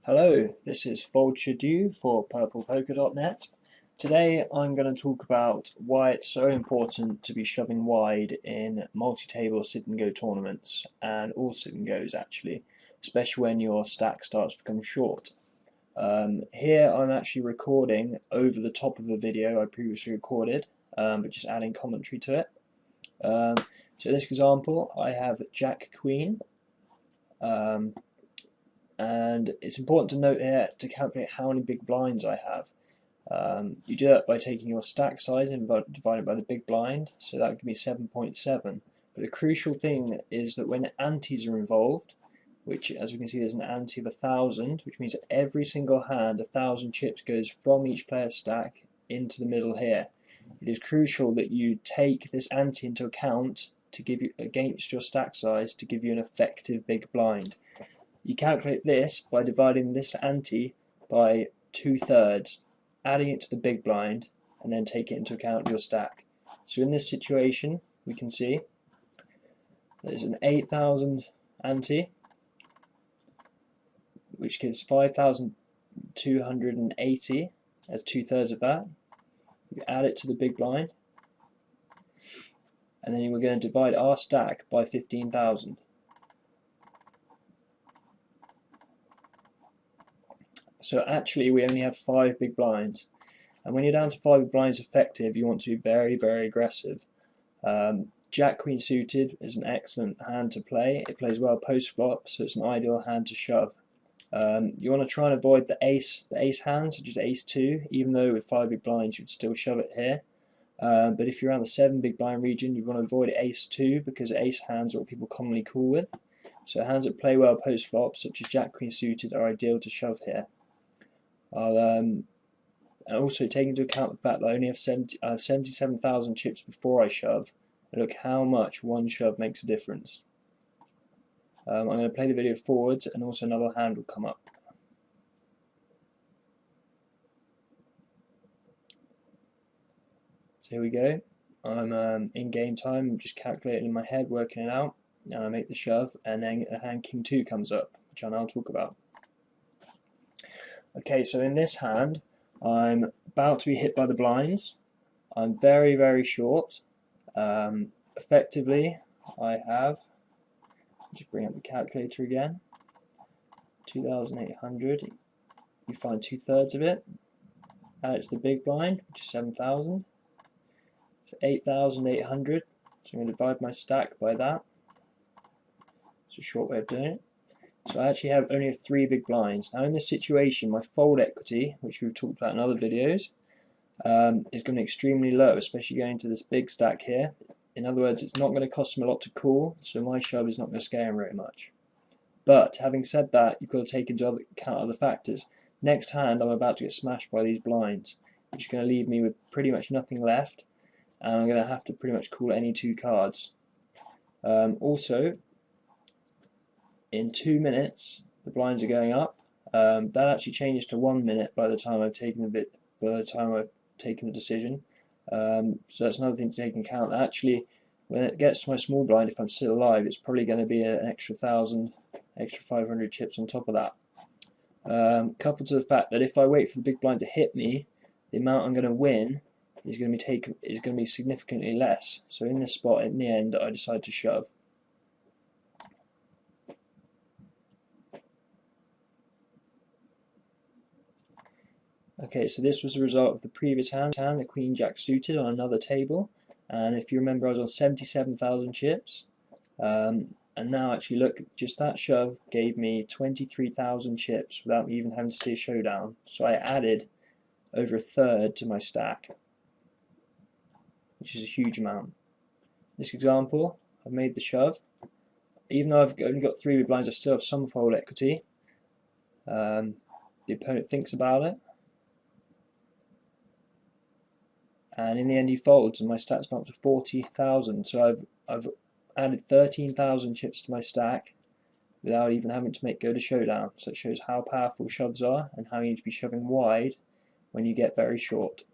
Hello, this is Fold for PurplePoker.net. Today I'm going to talk about why it's so important to be shoving wide in multi-table sit-and-go tournaments, and all sit-and-goes actually, especially when your stack starts to become short. Here I'm actually recording over the top of a video I previously recorded, but just adding commentary to it. So in this example I have Jack Queen. And it's important to note here to calculate how many big blinds I have. You do that by taking your stack size and dividing it by the big blind, so that would give me 7.7. But the crucial thing is that when antes are involved, which as we can see there's an ante of 1,000, which means that every single hand 1,000 chips goes from each player's stack into the middle here. It is crucial that you take this ante into account to give you against your stack size to give you an effective big blind. You calculate this by dividing this ante by 2/3, adding it to the big blind, and then take it into account of your stack. So in this situation, we can see there's an 8,000 ante, which gives 5,280 as 2/3 of that. You add it to the big blind, and then we're going to divide our stack by 15,000. So actually we only have 5 big blinds, and when you're down to 5 big blinds effective you want to be very, very aggressive. Jack Queen suited is an excellent hand to play. It plays well post flop, so it's an ideal hand to shove. You want to try and avoid the ace hands, such as ace 2, even though with 5 big blinds you'd still shove it here. But if you're around the 7 big blind region you want to avoid ace 2, because ace hands are what people commonly call with. So hands that play well post flop, such as Jack Queen suited, are ideal to shove here. And also take into account the fact that I only have 77,000 chips before I shove, and look how much one shove makes a difference. I'm going to play the video forwards, and also another hand will come up. So here we go. I'm in game time, I'm just calculating in my head, working it out, and I make the shove, and then a hand King 2 comes up, which I'll now talk about. Okay, so in this hand, I'm about to be hit by the blinds. I'm very, very short. Effectively, I have, just bring up the calculator again, 2,800. You find 2/3 of it, add it to the big blind, which is 7,000. So 8,800. So I'm going to divide my stack by that. It's a short way of doing it. So I actually only have 3 big blinds. Now in this situation, my fold equity, which we've talked about in other videos, is going to be extremely low, especially going into this big stack here. In other words, it's not going to cost him a lot to call, so my shove is not going to scare him very much. But having said that, you've got to take into account other factors. Next hand, I'm about to get smashed by these blinds, which is going to leave me with pretty much nothing left, and I'm going to have to pretty much call any 2 cards. Also, in 2 minutes the blinds are going up. That actually changes to 1 minute by the time I've taken the decision. So that's another thing to take into account. Actually, when it gets to my small blind, if I'm still alive, it's probably going to be an extra 1,000, extra 500 chips on top of that. Coupled to the fact that if I wait for the big blind to hit me, the amount I'm going to win is going to be significantly less. So in this spot, in the end, I decide to shove. Okay, so this was the result of the previous hand, the Queen Jack suited on another table, and if you remember I was on 77,000 chips, and now actually look, just that shove gave me 23,000 chips without me even having to see a showdown, so I added over 1/3 to my stack, which is a huge amount. In this example, I've made the shove. Even though I've only got 3 big blinds, I still have some fold equity. The opponent thinks about it, and in the end he folds, and my stack's gone up to 40,000. So I've added 13,000 chips to my stack without even having to go to showdown. So it shows how powerful shoves are and how you need to be shoving wide when you get very short.